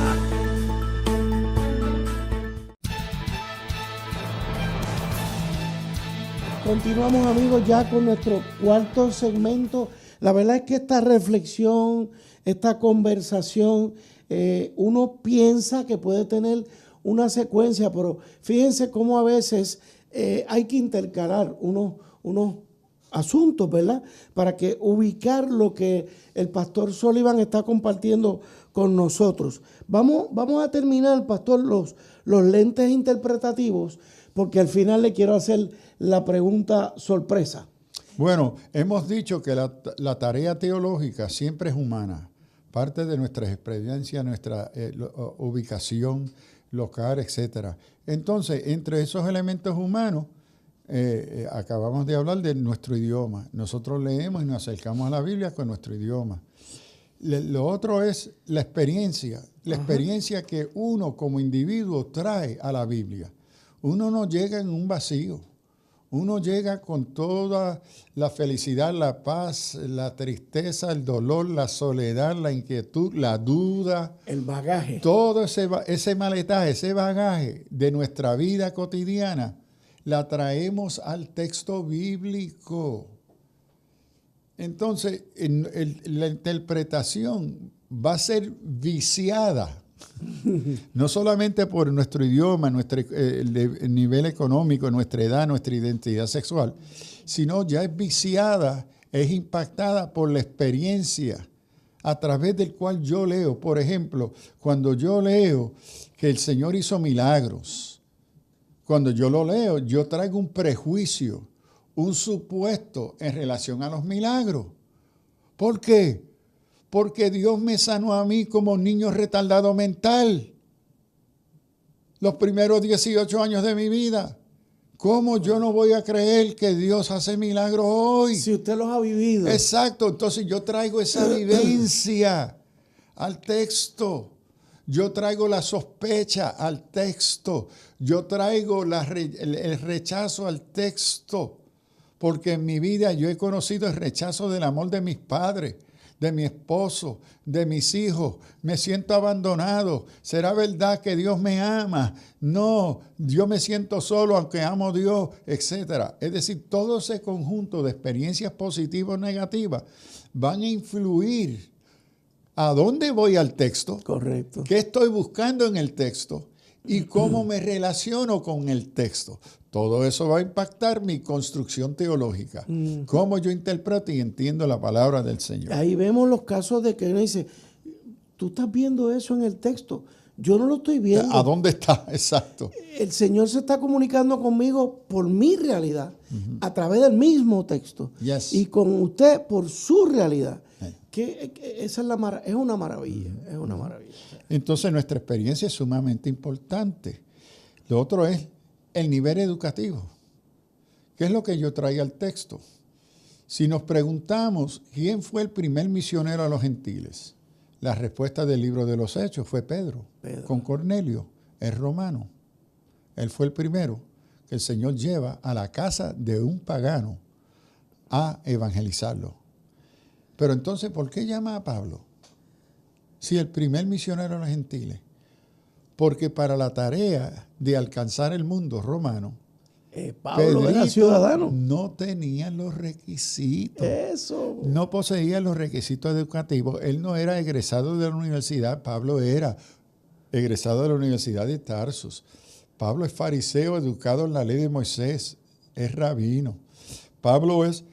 Continuamos, amigos, ya con nuestro cuarto segmento. La verdad es que esta reflexión, esta conversación, uno piensa que puede tener una secuencia, pero fíjense cómo a veces hay que intercalar unos asuntos, ¿verdad? Para que ubicar lo que el pastor Sullivan está compartiendo con nosotros. Vamos a terminar, pastor, los lentes interpretativos, porque al final le quiero hacer la pregunta sorpresa. Bueno, hemos dicho que la tarea teológica siempre es humana, parte de nuestras experiencias, nuestra ubicación local, etc. Entonces, entre esos elementos humanos, acabamos de hablar de nuestro idioma. Nosotros leemos y nos acercamos a la Biblia con nuestro idioma. Lo otro es la experiencia que uno como individuo trae a la Biblia. Uno no llega en un vacío. Uno llega con toda la felicidad, la paz, la tristeza, el dolor, la soledad, la inquietud, la duda. El bagaje. Todo ese maletaje, ese bagaje de nuestra vida cotidiana, la traemos al texto bíblico. Entonces, la interpretación va a ser viciada, no solamente por nuestro idioma, el nivel económico, nuestra edad, nuestra identidad sexual, sino ya es viciada, es impactada por la experiencia a través del cual yo leo. Por ejemplo, cuando yo leo que el Señor hizo milagros, cuando yo lo leo, yo traigo un prejuicio, un supuesto en relación a los milagros. ¿Por qué? Porque Dios me sanó a mí como niño retardado mental los primeros 18 años de mi vida. ¿Cómo yo no voy a creer que Dios hace milagros hoy? Si usted los ha vivido. Exacto, entonces yo traigo esa vivencia al texto. Yo traigo la sospecha al texto. Yo traigo el rechazo al texto. Porque en mi vida yo he conocido el rechazo del amor de mis padres, de mi esposo, de mis hijos. Me siento abandonado. ¿Será verdad que Dios me ama? No, yo me siento solo aunque amo a Dios, etc. Es decir, todo ese conjunto de experiencias positivas o negativas van a influir a dónde voy al texto. Correcto. ¿Qué estoy buscando en el texto? Y cómo me relaciono con el texto. Todo eso va a impactar mi construcción teológica. Cómo yo interpreto y entiendo la palabra del Señor. Ahí vemos los casos de que uno dice, tú estás viendo eso en el texto. Yo no lo estoy viendo. ¿A dónde está? Exacto. El Señor se está comunicando conmigo por mi realidad, a través del mismo texto. Yes. Y con usted por su realidad. Que esa es una maravilla. Es una maravilla. Entonces nuestra experiencia es sumamente importante. Lo otro es el nivel educativo. ¿Qué es lo que yo traigo al texto? Si nos preguntamos quién fue el primer misionero a los gentiles, la respuesta del libro de los Hechos fue Pedro. Con Cornelio, el romano. Él fue el primero que el Señor lleva a la casa de un pagano a evangelizarlo. Pero entonces, ¿por qué llama a Pablo? Si el primer misionero a los gentiles. Porque para la tarea de alcanzar el mundo romano, Pablo era ciudadano. No tenía los requisitos. Eso. No poseía los requisitos educativos. Él no era egresado de la universidad. Pablo era egresado de la Universidad de Tarsus. Pablo es fariseo educado en la ley de Moisés. es rabino. Pablo es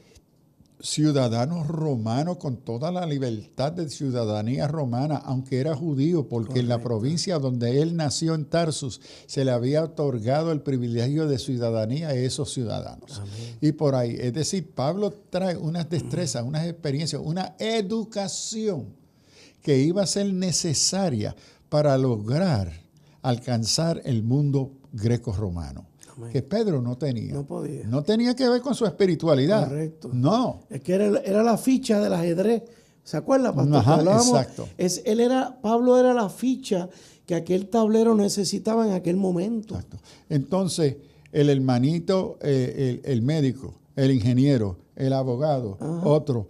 ciudadano romano con toda la libertad de ciudadanía romana, aunque era judío, porque en la provincia donde él nació, en Tarsus, se le había otorgado el privilegio de ciudadanía a esos ciudadanos. Amén. Y por ahí, es decir, Pablo trae unas destrezas, unas experiencias, una educación que iba a ser necesaria para lograr alcanzar el mundo greco-romano. Que Pedro no tenía. No podía. No tenía que ver con su espiritualidad. Correcto. No. Es que era la ficha del ajedrez. ¿Se acuerda, pastor? Ajá, exacto. Pablo era la ficha que aquel tablero necesitaba en aquel momento. Exacto. Entonces, el hermanito, el médico, el ingeniero, el abogado, ajá, otro,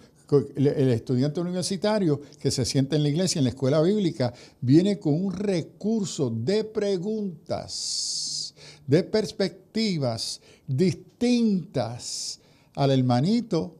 el estudiante universitario que se sienta en la iglesia, en la escuela bíblica, viene con un recurso de preguntas, de perspectivas distintas al hermanito,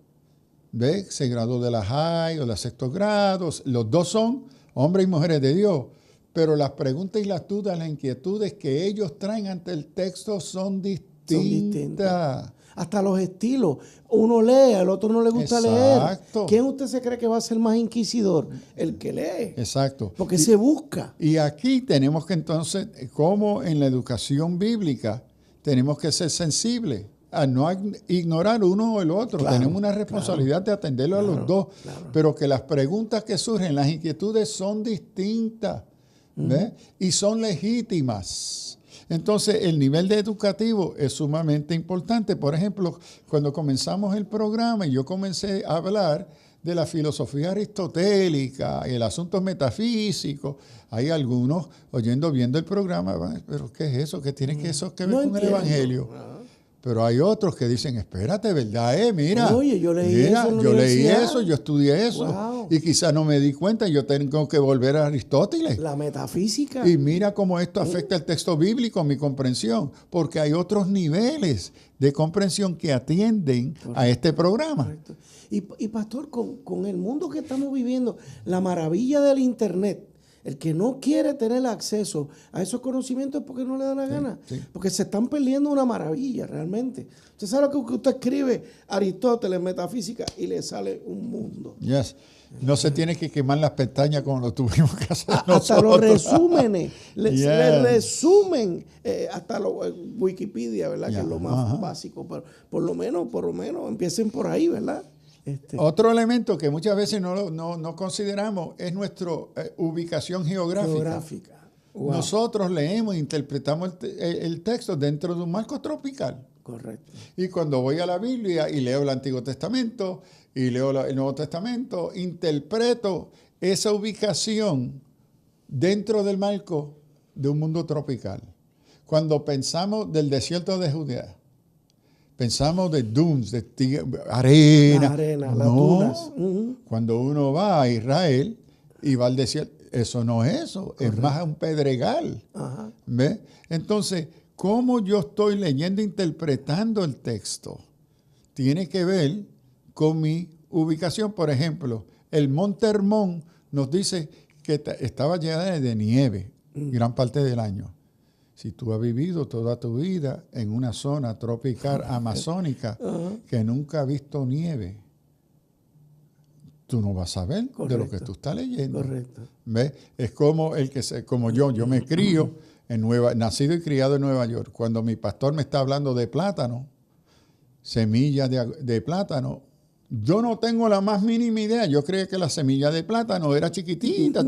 ¿ve? Se graduó de la high o de sexto grado. Los dos son hombres y mujeres de Dios, pero las preguntas y las dudas, las inquietudes que ellos traen ante el texto son distintas. Hasta los estilos. Uno lee, al otro no le gusta leer. ¿Quién usted se cree que va a ser más inquisidor? El que lee. Exacto. Porque se busca. Y aquí tenemos que entonces, como en la educación bíblica, tenemos que ser sensibles a no ignorar uno o el otro. Claro, tenemos una responsabilidad de atenderlo a los dos. Claro. Pero que las preguntas que surgen, las inquietudes son distintas, ¿ves? Y son legítimas. Entonces, el nivel educativo es sumamente importante. Por ejemplo, cuando comenzamos el programa y yo comencé a hablar de la filosofía aristotélica y el asunto metafísico, hay algunos viendo el programa, pero ¿qué es eso? ¿Qué tiene eso que ver con el Evangelio? Pero hay otros que dicen, espérate, ¿verdad? Mira, oye, yo leí eso, yo estudié eso. Wow. Y quizás no me di cuenta, yo tengo que volver a Aristóteles. La metafísica. Y mira cómo esto afecta el texto bíblico, mi comprensión, porque hay otros niveles de comprensión que atienden a este programa. Correcto. Y pastor, con el mundo que estamos viviendo, la maravilla del Internet, el que no quiere tener acceso a esos conocimientos es porque no le da la gana. Sí. Porque se están perdiendo una maravilla realmente. Usted sabe lo que usted escribe, Aristóteles, metafísica, y le sale un mundo. Yes. No se tiene que quemar las pestañas como lo tuvimos que hacer nosotros. Hasta los resúmenes. Le resumen hasta Wikipedia, ¿verdad? Que es lo más básico. Pero por lo menos empiecen por ahí, ¿verdad? Otro elemento que muchas veces no consideramos es nuestra ubicación geográfica. Wow. Nosotros leemos e interpretamos el texto dentro de un marco tropical. Correcto. Y cuando voy a la Biblia y leo el Antiguo Testamento y leo el Nuevo Testamento, interpreto esa ubicación dentro del marco de un mundo tropical. Cuando pensamos del desierto de Judea, pensamos de dunes, de arena. Las dunas. Cuando uno va a Israel y va al desierto, eso no es eso. Correcto. Es más un pedregal. Ajá. ¿Ve? Entonces, cómo yo estoy leyendo e interpretando el texto tiene que ver con mi ubicación. Por ejemplo, el Monte Hermón nos dice que estaba llena de nieve gran parte del año. Si tú has vivido toda tu vida en una zona tropical amazónica que nunca ha visto nieve, tú no vas a saber de lo que tú estás leyendo. Correcto. ¿Ves? Es como como yo me crío nacido y criado en Nueva York. Cuando mi pastor me está hablando de plátano, semillas de plátano, yo no tengo la más mínima idea. Yo creía que la semilla de plátano era chiquitita,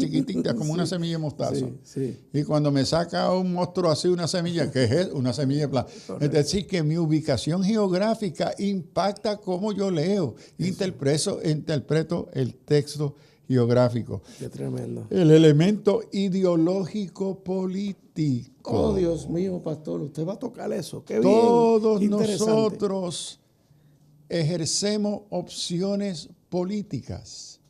como una semilla de mostaza. Sí. Y cuando me saca un monstruo así, una semilla, ¿qué es? Una semilla de plátano. Es decir, que mi ubicación geográfica impacta cómo yo leo, interpreto el texto geográfico. Qué tremendo. El elemento ideológico político. Oh, Dios mío, pastor, usted va a tocar eso. Qué bien. Todos nosotros ejercemos opciones políticas,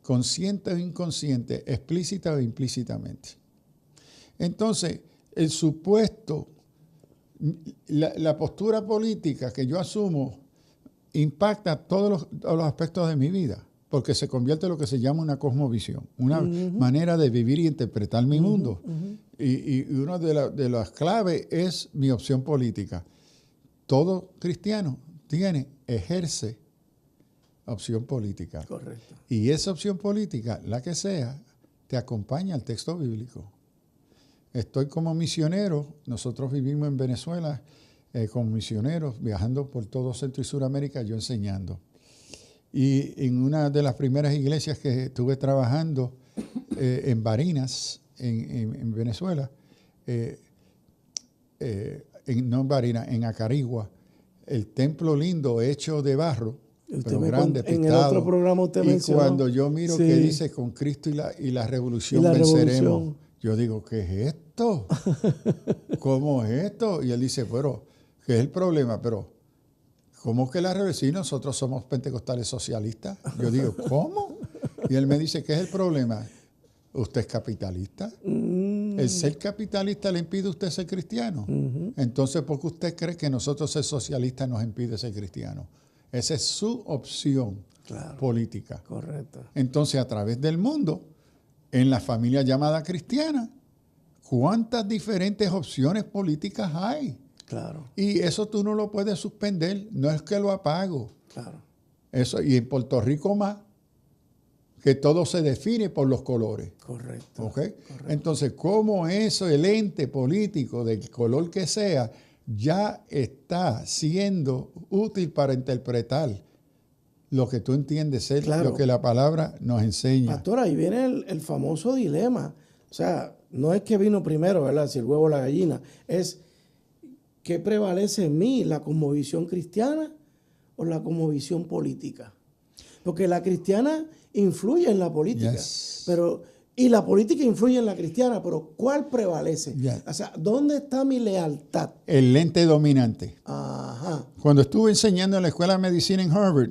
conscientes o inconscientes, explícitas o implícitamente. Entonces, el supuesto, la postura política que yo asumo impacta todos los aspectos de mi vida, porque se convierte en lo que se llama una cosmovisión, una manera de vivir y interpretar mi mundo. Y una de las claves es mi opción política. todo cristiano ejerce opción política. Correcto. Y esa opción política, la que sea, te acompaña al texto bíblico. Estoy como misionero, nosotros vivimos en Venezuela como misioneros, viajando por todo Centro y Suramérica, yo enseñando. Y en una de las primeras iglesias que estuve trabajando en Barinas, en Venezuela, no en Barinas, en Acarigua, el templo lindo hecho de barro, pero grande, en el otro programa usted mencionó. Y cuando yo miro que dice con Cristo y la revolución venceremos, yo digo, ¿qué es esto? ¿Cómo es esto? Y él dice, bueno, ¿qué es el problema? Pero, ¿cómo que la revolución? Si nosotros somos pentecostales socialistas. Yo digo, ¿cómo? Y él me dice, ¿qué es el problema? ¿Usted es capitalista? El ser capitalista le impide a usted ser cristiano. Entonces, ¿por qué usted cree que nosotros ser socialistas nos impide ser cristianos? Esa es su opción política. Correcto. Entonces, a través del mundo, en la familia llamada cristiana, ¿cuántas diferentes opciones políticas hay? Claro. Y eso tú no lo puedes suspender, no es que lo apago. Claro. Eso, y en Puerto Rico más, que todo se define por los colores. Correcto. ¿Okay? Correcto. Entonces, ¿cómo eso, el ente político del color que sea, ya está siendo útil para interpretar lo que tú entiendes ser, lo que la palabra nos enseña? Pastor, ahí viene el famoso dilema. O sea, no es que vino primero, ¿verdad? Si el huevo o la gallina. Es, ¿qué prevalece en mí? ¿La cosmovisión cristiana o la cosmovisión política? Porque la cristiana influye en la política. Y la política influye en la cristiana, pero ¿cuál prevalece? O sea, ¿dónde está mi lealtad? El lente dominante. Ajá. Cuando estuve enseñando en la Escuela de Medicina en Harvard,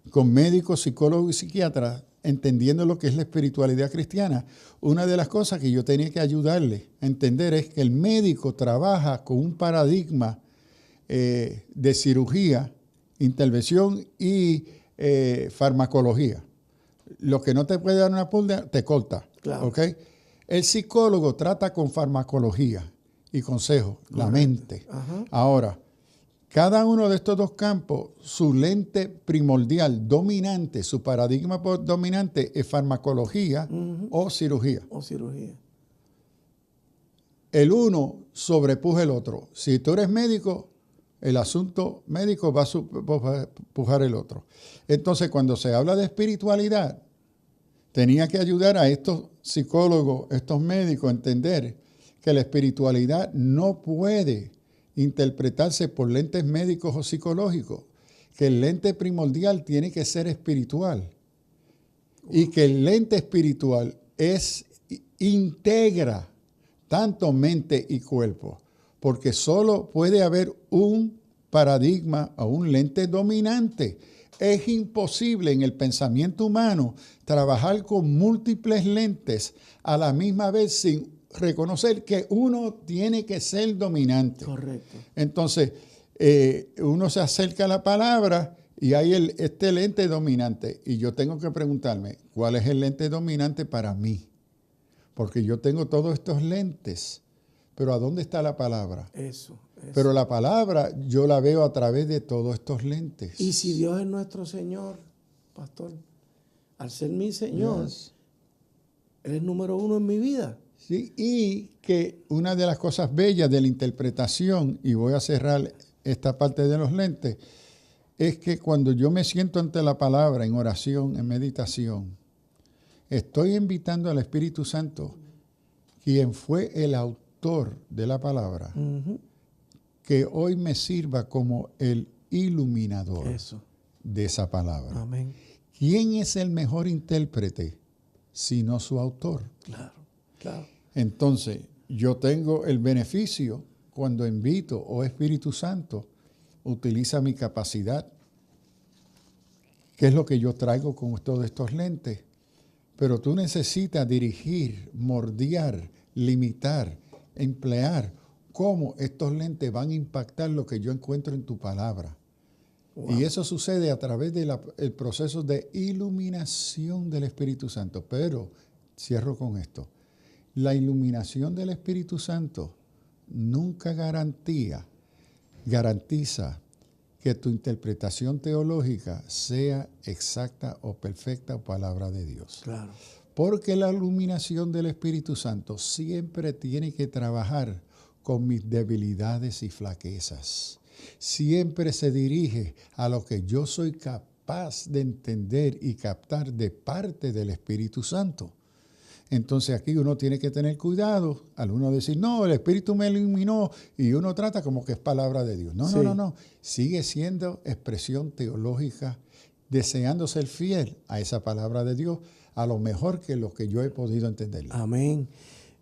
con médicos, psicólogos y psiquiatras, entendiendo lo que es la espiritualidad cristiana, una de las cosas que yo tenía que ayudarle a entender es que el médico trabaja con un paradigma de cirugía, intervención y farmacología. Lo que no te puede dar una pulga, te corta. Claro. ¿Okay? El psicólogo trata con farmacología y consejo, la mente. Ajá. Ahora, cada uno de estos dos campos, su lente primordial, dominante, su paradigma dominante es farmacología o cirugía. O cirugía. El uno sobrepuja el otro. Si tú eres médico, el asunto médico va a superpujar el otro. Entonces, cuando se habla de espiritualidad, tenía que ayudar a estos psicólogos, estos médicos, a entender que la espiritualidad no puede interpretarse por lentes médicos o psicológicos, que el lente primordial tiene que ser espiritual. Y que el lente espiritual integra tanto mente y cuerpo, porque solo puede haber un paradigma o un lente dominante. Es imposible en el pensamiento humano trabajar con múltiples lentes a la misma vez sin reconocer que uno tiene que ser dominante. Correcto. Entonces, uno se acerca a la palabra y hay este lente dominante. Y yo tengo que preguntarme, ¿cuál es el lente dominante para mí? Porque yo tengo todos estos lentes, pero ¿a dónde está la palabra? Eso. Pero la palabra yo la veo a través de todos estos lentes. Y si Dios es nuestro Señor, pastor, al ser mi Señor, Él es número uno en mi vida. Sí, y que una de las cosas bellas de la interpretación, y voy a cerrar esta parte de los lentes, es que cuando yo me siento ante la palabra en oración, en meditación, estoy invitando al Espíritu Santo, quien fue el autor de la palabra, que hoy me sirva como el iluminador de esa palabra. Amén. ¿Quién es el mejor intérprete sino su autor? Claro, claro. Entonces, yo tengo el beneficio cuando invito, oh Espíritu Santo, utiliza mi capacidad. ¿Qué es lo que yo traigo con todos estos lentes? Pero tú necesitas dirigir, moldear, limitar, emplear cómo estos lentes van a impactar lo que yo encuentro en tu palabra. Wow. Y eso sucede a través del proceso de iluminación del Espíritu Santo. Pero, cierro con esto, la iluminación del Espíritu Santo nunca garantía garantiza que tu interpretación teológica sea exacta o perfecta palabra de Dios. Claro. Porque la iluminación del Espíritu Santo siempre tiene que trabajar con mis debilidades y flaquezas. Siempre se dirige a lo que yo soy capaz de entender y captar de parte del Espíritu Santo. Entonces aquí uno tiene que tener cuidado al uno decir, no, el Espíritu me iluminó, y uno trata como que es palabra de Dios. No, Sí. no. Sigue siendo expresión teológica, deseando ser fiel a esa palabra de Dios, a lo mejor que lo que yo he podido entenderla. Amén.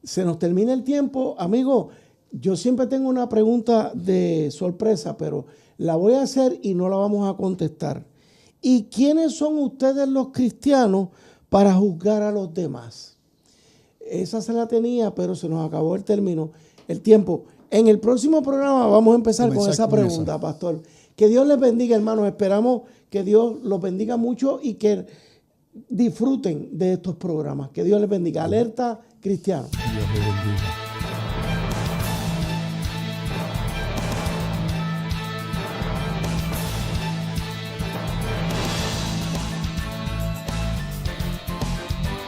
Se nos termina el tiempo. Amigo, yo siempre tengo una pregunta de sorpresa, pero la voy a hacer y no la vamos a contestar. ¿Y quiénes son ustedes los cristianos para juzgar a los demás? Esa se la tenía, pero se nos acabó el tiempo. En el próximo programa vamos a empezar con esa pregunta, pastor. Que Dios les bendiga, hermanos. Esperamos que Dios los bendiga mucho y que disfruten de estos programas. Que Dios les bendiga. Alerta Cristiano. Dios les bendiga.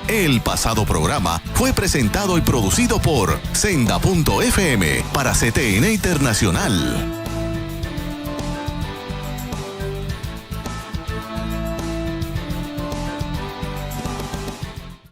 El pasado programa fue presentado y producido por Senda.fm para CTN Internacional.